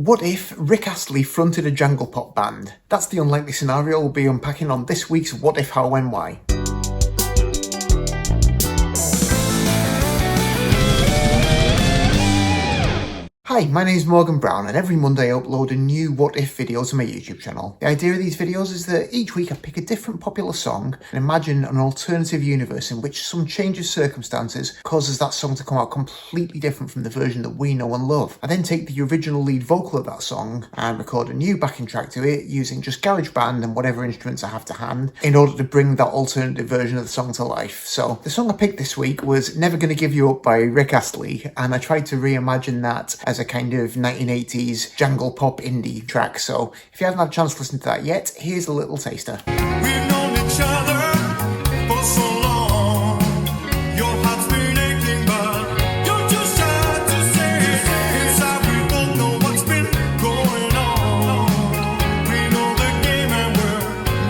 What if Rick Astley fronted a Jangle-pop band? That's the unlikely scenario we'll be unpacking on this week's What If, How, When, Why. Hi, my name is Morgan Brown, and every Monday I upload a new What If video to my YouTube channel. The idea of these videos is that each week I pick a different popular song and imagine an alternative universe in which some change of circumstances causes that song to come out completely different from the version that we know and love. I then take the original lead vocal of that song and record a new backing track to it using just GarageBand and whatever instruments I have to hand in order to bring that alternative version of the song to life. So the song I picked this week was Never Gonna Give You Up by Rick Astley, and I tried to reimagine that as a kind of 1980s jangle-pop indie track. So if you haven't had a chance to listen to that yet, here's a little taster. We've known each other for so long. Your heart's been aching, but you're too shy to say it. Inside we both know what's been going on. We know the game and we're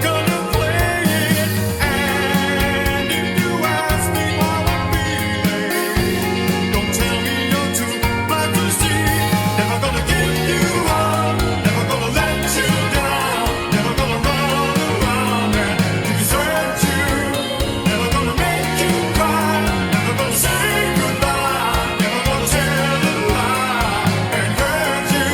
gonna play it. And if you ask me how I'm feeling, don't tell me you're too blind to see. Never gonna give you up, never gonna let you down, never gonna run around and desert you, never gonna make you cry, never gonna say goodbye, never gonna tell a lie and hurt you.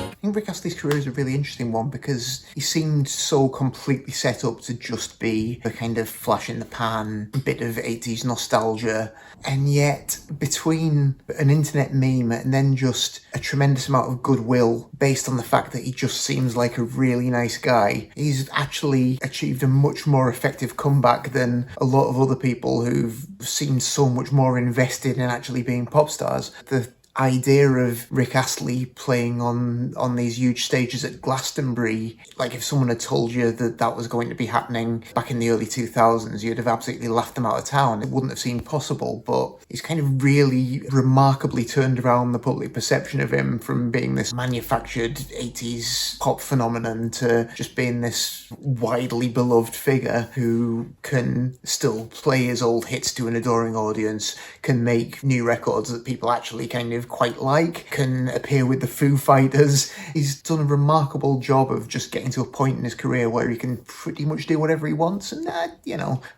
I think Rick Astley's career is a really interesting one because he seemed so completely set up to just be a kind of flash in the pan, bit of 80s nostalgia, and yet between an internet meme and then just a tremendous amount of goodwill based on the fact that he just seems like a really nice guy, he's actually achieved a much more effective comeback than a lot of other people who've seemed so much more invested in actually being pop stars. The idea of Rick Astley playing on these huge stages at Glastonbury, like if someone had told you that that was going to be happening back in the early 2000s, you'd have absolutely laughed them out of town. It wouldn't have seemed possible, but he's kind of really remarkably turned around the public perception of him from being this manufactured 80s pop phenomenon to just being this widely beloved figure who can still play his old hits to an adoring audience, can make new records that people actually kind of quite like, can appear with the Foo Fighters. He's done a remarkable job of just getting to a point in his career where he can pretty much do whatever he wants, and I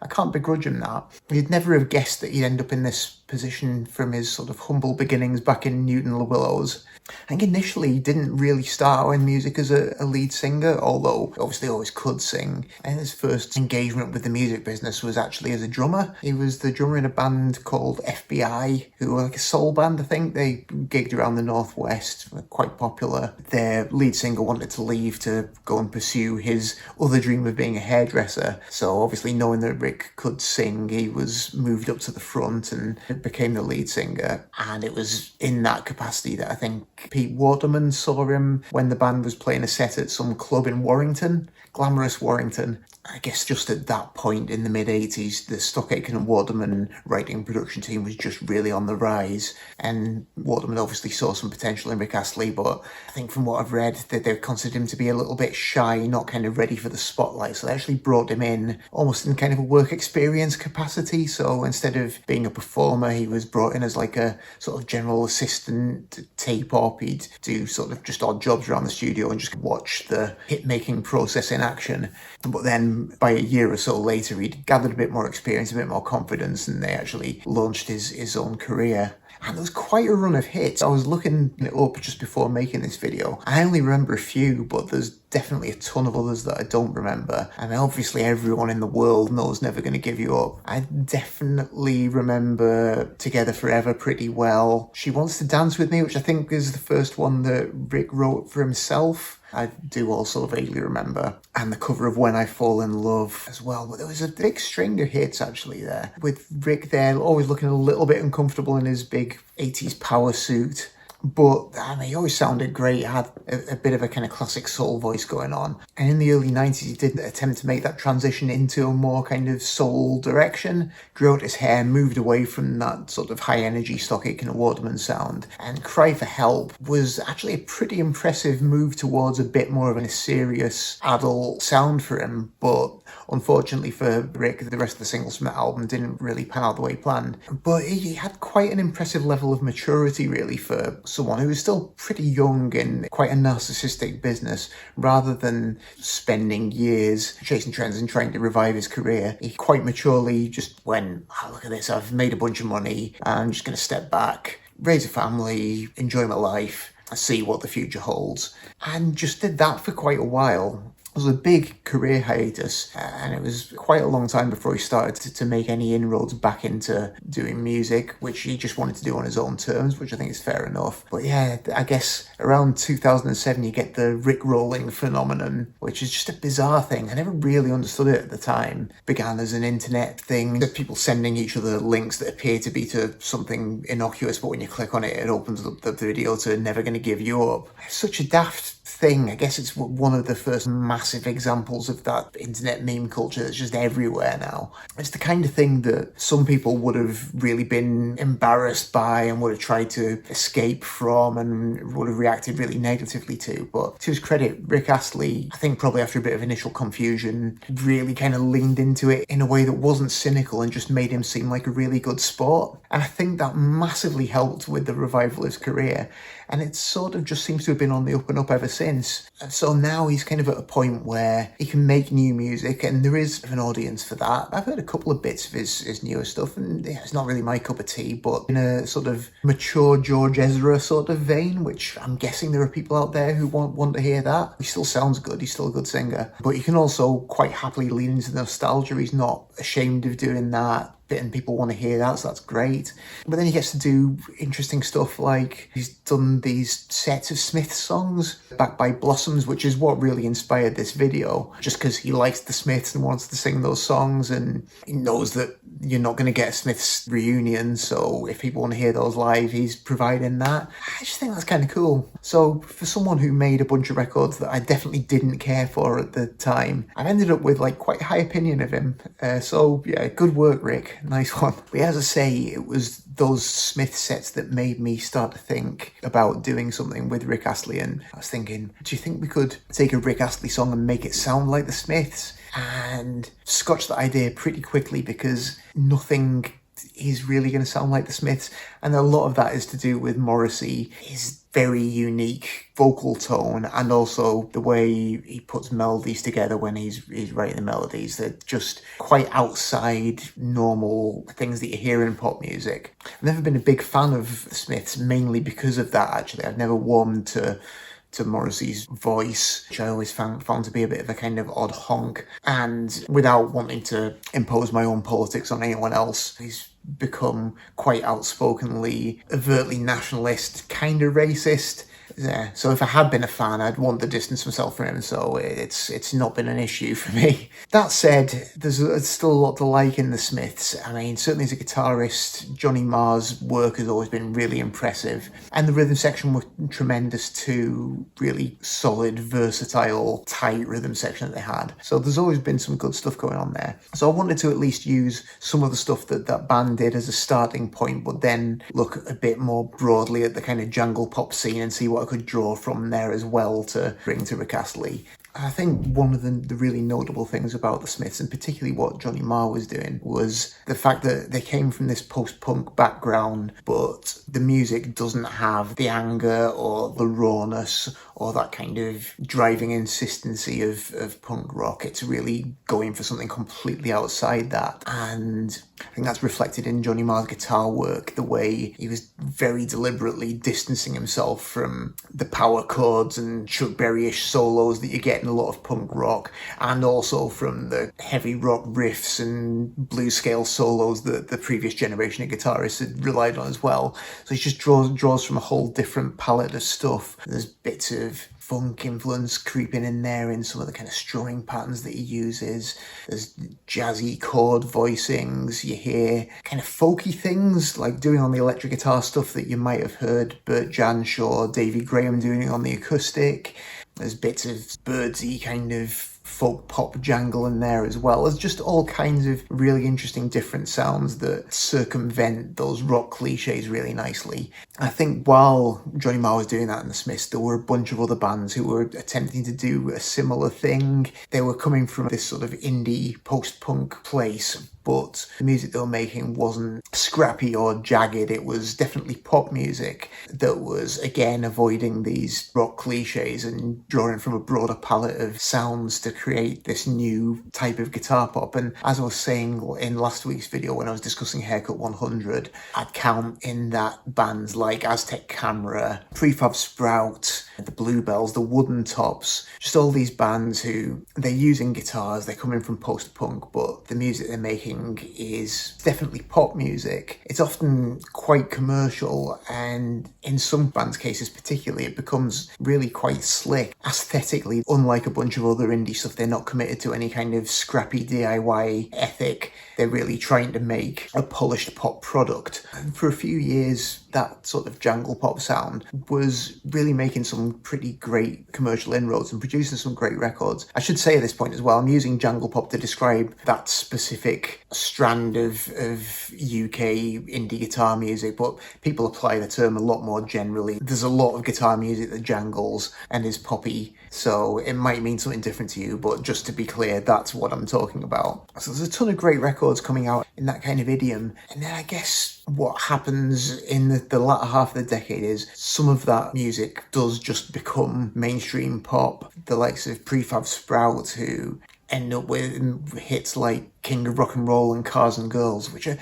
can't begrudge him that. You'd never have guessed that he'd end up in this position from his sort of humble beginnings back in Newton Le Willows. I think initially he didn't really start out in music as a lead singer, although obviously always could sing. And his first engagement with the music business was actually as a drummer. He was the drummer in a band called FBI, who were like a soul band, I think. They gigged around the Northwest, were quite popular. Their lead singer wanted to leave to go and pursue his other dream of being a hairdresser. So obviously knowing that Rick could sing, he was moved up to the front and became the lead singer. And it was in that capacity that I think Pete Waterman saw him when the band was playing a set at some club in Warrington, glamorous Warrington. I guess just at that point in the mid-80s, the Stockaitken and Waterman writing production team was just really on the rise. And Waterman obviously saw some potential in Rick Astley, but I think from what I've read, that they considered him to be a little bit shy, not kind of ready for the spotlight. So they actually brought him in almost in kind of a work experience capacity. So instead of being a performer, he was brought in as like a sort of general assistant, tape op. He'd do sort of just odd jobs around the studio and just watch the hit-making process in action. But then by a year or so later, he'd gathered a bit more experience, a bit more confidence, and they actually launched his own career. And there was quite a run of hits. I was looking it up just before making this video. I only remember a few, but there's definitely a ton of others that I don't remember. And obviously everyone in the world knows Never Gonna Give You Up. I definitely remember Together Forever pretty well. She Wants to Dance With Me, which I think is the first one that Rick wrote for himself. I do also vaguely remember. And the cover of When I Fall in Love as well. But there was a big string of hits actually there, with Rick there always looking a little bit uncomfortable in his big 80s power suit. But I mean, he always sounded great, had a bit of a kind of classic soul voice going on. And in the early 90s, he did attempt to make that transition into a more kind of soul direction, grew out his hair, moved away from that sort of high energy Stockaitken and Waterman sound. And Cry for Help was actually a pretty impressive move towards a bit more of a serious adult sound for him. But Unfortunately for Rick, the rest of the singles from the album didn't really pan out the way planned. But he had quite an impressive level of maturity, really, for someone who was still pretty young in quite a narcissistic business. Rather than spending years chasing trends and trying to revive his career, he quite maturely just went, oh, look at this, I've made a bunch of money, I'm just going to step back, raise a family, enjoy my life, see what the future holds. And just did that for quite a while. It was a big career hiatus, and it was quite a long time before he started to make any inroads back into doing music, which he just wanted to do on his own terms, which I think is fair enough. But yeah, I guess around 2007 you get the Rick rolling phenomenon, which is just a bizarre thing. I never really understood it at the time. It began as an internet thing, people sending each other links that appear to be to something innocuous, but when you click on it, it opens up the video to Never Gonna Give You Up. It's such a daft thing. I guess it's one of the first massive examples of that internet meme culture that's just everywhere now. It's the kind of thing that some people would have really been embarrassed by and would have tried to escape from and would have reacted really negatively to. But to his credit, Rick Astley, I think probably after a bit of initial confusion, really kind of leaned into it in a way that wasn't cynical and just made him seem like a really good sport. And I think that massively helped with the revival of his career. And it sort of just seems to have been on the up and up ever since. And so now he's kind of at a point where he can make new music, and there is an audience for that. I've heard a couple of bits of his newer stuff, and yeah, it's not really my cup of tea, but in a sort of mature George Ezra sort of vein, which I'm guessing there are people out there who want to hear that. He still sounds good, he's still a good singer, but you can also quite happily lean into the nostalgia. He's not ashamed of doing that, and people want to hear that, so that's great. But then he gets to do interesting stuff, like he's done these sets of Smiths songs backed by Blossoms, which is what really inspired this video, just because he likes the Smiths and wants to sing those songs, and he knows that you're not going to get a Smiths reunion, so if people want to hear those live, he's providing that. I just think that's kind of cool. So for someone who made a bunch of records that I definitely didn't care for at the time, I've ended up with like quite a high opinion of him. So yeah, good work, Rick. Nice one. But as I say, it was those Smith sets that made me start to think about doing something with Rick Astley. And I was thinking, do you think we could take a Rick Astley song and make it sound like the Smiths? And scotched that idea pretty quickly, because nothing is really going to sound like the Smiths. And a lot of that is to do with Morrissey, his very unique vocal tone, and also the way he puts melodies together when he's writing the melodies. They're just quite outside normal things that you hear in pop music. I've never been a big fan of the Smiths, mainly because of that, actually. I've never warmed to Morrissey's voice, which I always found to be a bit of a kind of odd honk. And without wanting to impose my own politics on anyone else, he's become quite outspokenly, overtly nationalist, kind of racist. Yeah, so if I had been a fan, I'd want to distance myself from him, so it's not been an issue for me. That said, there's still a lot to like in the Smiths. I mean, certainly as a guitarist, Johnny Marr's work has always been really impressive, and the rhythm section were tremendous too. Really solid, versatile, tight rhythm section that they had. So there's always been some good stuff going on there. So I wanted to at least use some of the stuff that band did as a starting point, but then look a bit more broadly at the kind of Jangle-pop scene and see what I could draw from there as well to bring to Rick Astley. I think one of the really notable things about the Smiths, and particularly what Johnny Marr was doing, was the fact that they came from this post-punk background, but the music doesn't have the anger or the rawness or that kind of driving insistency of punk rock. It's really going for something completely outside that. And I think that's reflected in Johnny Marr's guitar work, the way he was very deliberately distancing himself from the power chords and Chuck Berry-ish solos that you get in a lot of punk rock, and also from the heavy rock riffs and blues scale solos that the previous generation of guitarists had relied on as well. So he just draws from a whole different palette of stuff. There's bits of funk influence creeping in there in some of the kind of strumming patterns that he uses. There's jazzy chord voicings. You hear kind of folky things like doing on the electric guitar stuff that you might have heard Bert Janshaw, Davy Graham doing on the acoustic. There's bits of birdsy kind of folk pop jangle in there as well. There's just all kinds of really interesting different sounds that circumvent those rock cliches really nicely. I think while Johnny Marr was doing that in the Smiths, there were a bunch of other bands who were attempting to do a similar thing. They were coming from this sort of indie post-punk place, but the music they were making wasn't scrappy or jagged. It was definitely pop music that was, again, avoiding these rock cliches and drawing from a broader palette of sounds to create this new type of guitar pop. And as I was saying in last week's video when I was discussing Haircut 100, I'd count in that bands like Aztec Camera, Prefab Sprout, the Bluebells, the Wooden Tops, just all these bands who they're using guitars, they're coming from post-punk, but the music they're making is definitely pop music. It's often quite commercial, and in some bands' cases particularly, it becomes really quite slick. Aesthetically, unlike a bunch of other indie stuff, they're not committed to any kind of scrappy DIY ethic. They're really trying to make a polished pop product. And for a few years, that sort of Jangle-pop sound was really making some pretty great commercial inroads and producing some great records. I should say at this point as well, I'm using Jangle-pop to describe that specific strand of UK indie guitar music, but people apply the term a lot more generally. There's a lot of guitar music that jangles and is poppy, so it might mean something different to you, but just to be clear, that's what I'm talking about. So there's a ton of great records coming out in that kind of idiom, and then I guess what happens in the latter half of the decade is some of that music does just become mainstream pop. The likes of Prefab Sprout, who end up with hits like King of Rock and Roll and Cars and Girls, which are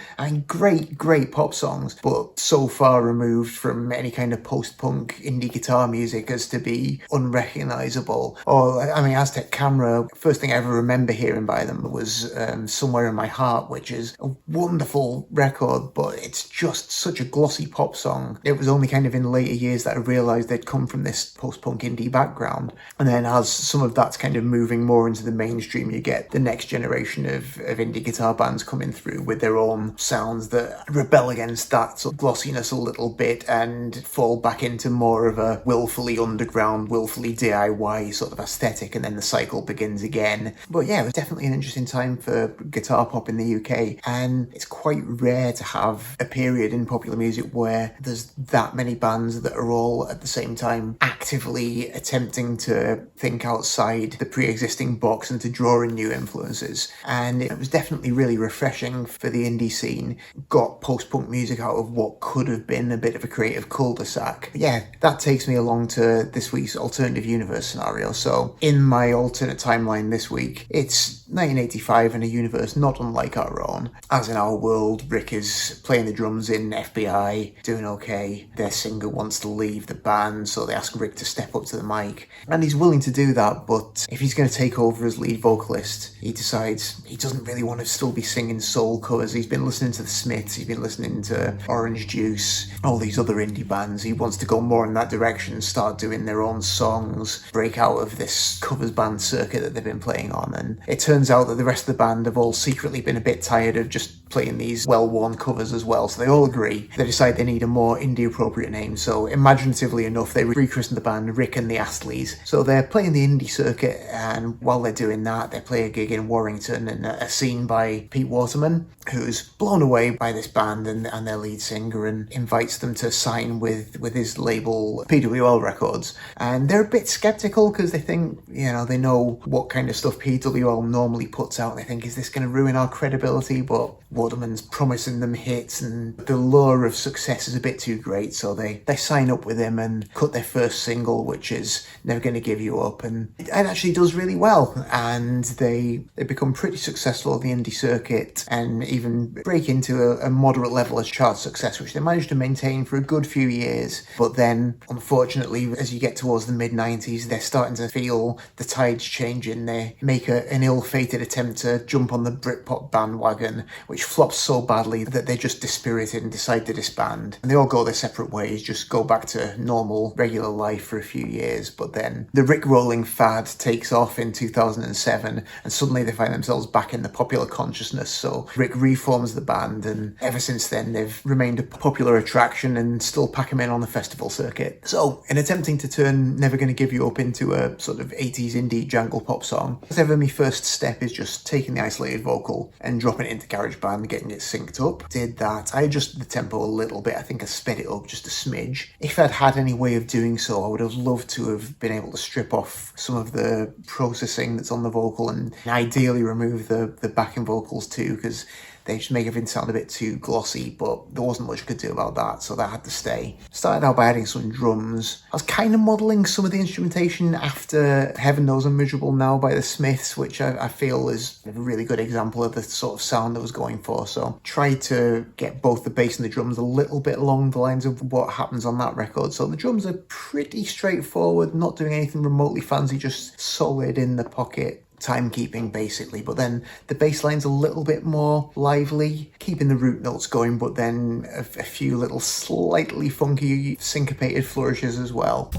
great pop songs, but so far removed from any kind of post-punk indie guitar music as to be unrecognisable. Or, I mean, Aztec Camera, first thing I ever remember hearing by them was Somewhere in My Heart, which is a wonderful record, but it's just such a glossy pop song. It was only kind of in later years that I realised they'd come from this post-punk indie background. And then as some of that's kind of moving more into the mainstream, you get the next generation of indie guitar bands coming through with their own sounds that rebel against that sort of glossiness a little bit and fall back into more of a willfully underground, willfully DIY sort of aesthetic, and then the cycle begins again. But yeah, it was definitely an interesting time for guitar pop in the UK, and it's quite rare to have a period in popular music where there's that many bands that are all at the same time actively attempting to think outside the pre-existing box and to draw in new influences. And it was definitely really refreshing for the indie scene. Got post-punk music out of what could have been a bit of a creative cul-de-sac. But yeah, that takes me along to this week's alternative universe scenario. So in my alternate timeline this week, it's 1985 in a universe not unlike our own. As in our world, Rick is playing the drums in FBI, doing okay. Their singer wants to leave the band, so they ask Rick to step up to the mic. And he's willing to do that, but if he's going to take over as lead vocalist, he decides he doesn't really want to still be singing soul covers. He's been listening to the Smiths, he's been listening to Orange Juice, all these other indie bands. He wants to go more in that direction, start doing their own songs, break out of this covers band circuit that they've been playing on. And it turns out that the rest of the band have all secretly been a bit tired of just playing these well-worn covers as well, so they all agree. They decide they need a more indie-appropriate name, so imaginatively enough, they rechristened the band Rick and the Astleys. So they're playing the indie circuit, and while they're doing that, they play a gig in Warrington and are seen by Pete Waterman, who's blown away by this band and their lead singer, and invites them to sign with his label PWL Records. And they're a bit skeptical because they think, they know what kind of stuff PWL normally puts out, and they think, is this going to ruin our credibility? But Waterman's promising them hits, and the lure of success is a bit too great, so they sign up with him and cut their first single, which is Never Gonna Give You Up, and it actually does really well, and they become pretty successful on the indie circuit and even break into a moderate level of chart success, which they managed to maintain for a good few years. But then, unfortunately, as you get towards the mid-90s, they're starting to feel the tides changing. They make an ill-fated attempt to jump on the Britpop bandwagon, which flops so badly that they're just dispirited and decide to disband. And they all go their separate ways, just go back to normal, regular life for a few years. But then the Rick rolling fad takes off in 2007, and suddenly they find themselves back in the popular consciousness. So Rick reforms the band, and ever since then they've remained a popular attraction and still pack them in on the festival circuit. So in attempting to turn Never Gonna Give You Up into a sort of 80s indie jangle pop song, as ever my first step is just taking the isolated vocal and dropping it into GarageBand, getting it synced up. Did that. I adjusted the tempo a little bit. I think I sped it up just a smidge. If I'd had any way of doing so, I would have loved to have been able to strip off some of the processing that's on the vocal and ideally remove the backing vocals too, because they just make everything sound a bit too glossy, but there wasn't much I could do about that, so that had to stay. Started out by adding some drums. I was kind of modelling some of the instrumentation after Heaven Knows I'm Miserable Now by the Smiths, which I feel is a really good example of the sort of sound I was going for. So tried to get both the bass and the drums a little bit along the lines of what happens on that record. So the drums are pretty straightforward, not doing anything remotely fancy, just solid in the pocket timekeeping basically, but then the bass line's a little bit more lively, keeping the root notes going, but then a few little slightly funky syncopated flourishes as well.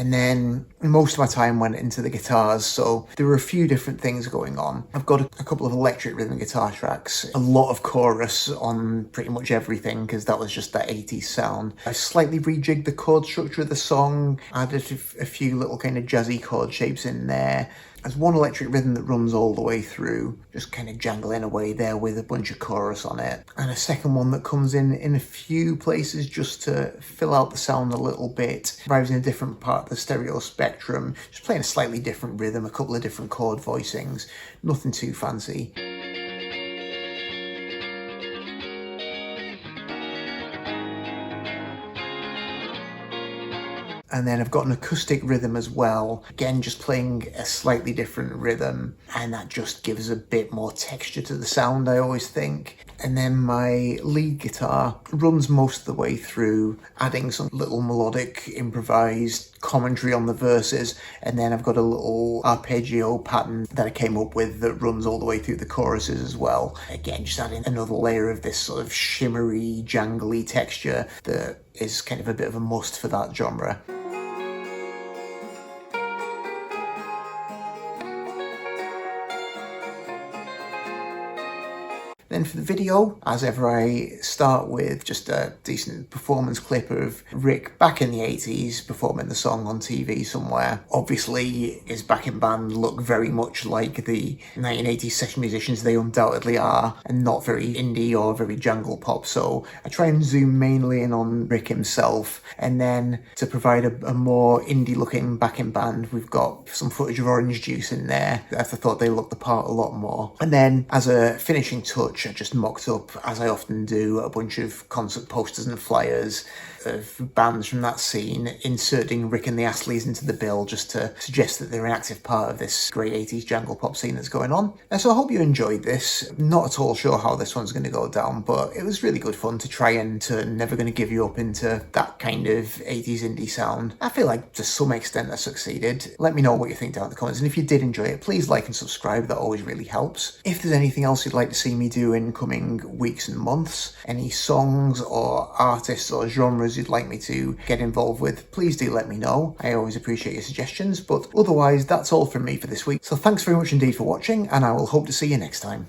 And then most of my time went into the guitars, so there were a few different things going on. I've got a couple of electric rhythm guitar tracks, a lot of chorus on pretty much everything, because that was just that 80s sound. I slightly rejigged the chord structure of the song, added a few little kind of jazzy chord shapes in there. There's one electric rhythm that runs all the way through, just kind of jangling away there with a bunch of chorus on it. And a second one that comes in a few places just to fill out the sound a little bit. Arrives in a different part of the stereo spectrum, just playing a slightly different rhythm, a couple of different chord voicings, nothing too fancy. And then I've got an acoustic rhythm as well. Again, just playing a slightly different rhythm, and that just gives a bit more texture to the sound, I always think. And then my lead guitar runs most of the way through, adding some little melodic improvised commentary on the verses, and then I've got a little arpeggio pattern that I came up with that runs all the way through the choruses as well. Again, just adding another layer of this sort of shimmery, jangly texture that is kind of a bit of a must for that genre. Then for the video, as ever, I start with just a decent performance clip of Rick back in the 80s performing the song on TV somewhere. Obviously, his backing band look very much like the 1980s session musicians they undoubtedly are, and not very indie or very jangle pop, so I try and zoom mainly in on Rick himself, and then to provide a more indie looking backing band, we've got some footage of Orange Juice in there. I thought they looked the part a lot more. And then as a finishing touch, I just mocked up, as I often do, a bunch of concert posters and flyers of bands from that scene, inserting Rick and the Astleys into the bill just to suggest that they're an active part of this great 80s jangle pop scene that's going on. So I hope you enjoyed this. Not at all sure how this one's going to go down, but it was really good fun to try and turn Never Gonna Give You Up into that kind of 80s indie sound. I feel like to some extent I succeeded. Let me know what you think down in the comments, and if you did enjoy it, please like and subscribe. That always really helps. If there's anything else you'd like to see me do in coming weeks and months, any songs or artists or genres you'd like me to get involved with, please do let me know. I always appreciate your suggestions, but otherwise that's all from me for this week. So thanks very much indeed for watching, and I will hope to see you next time.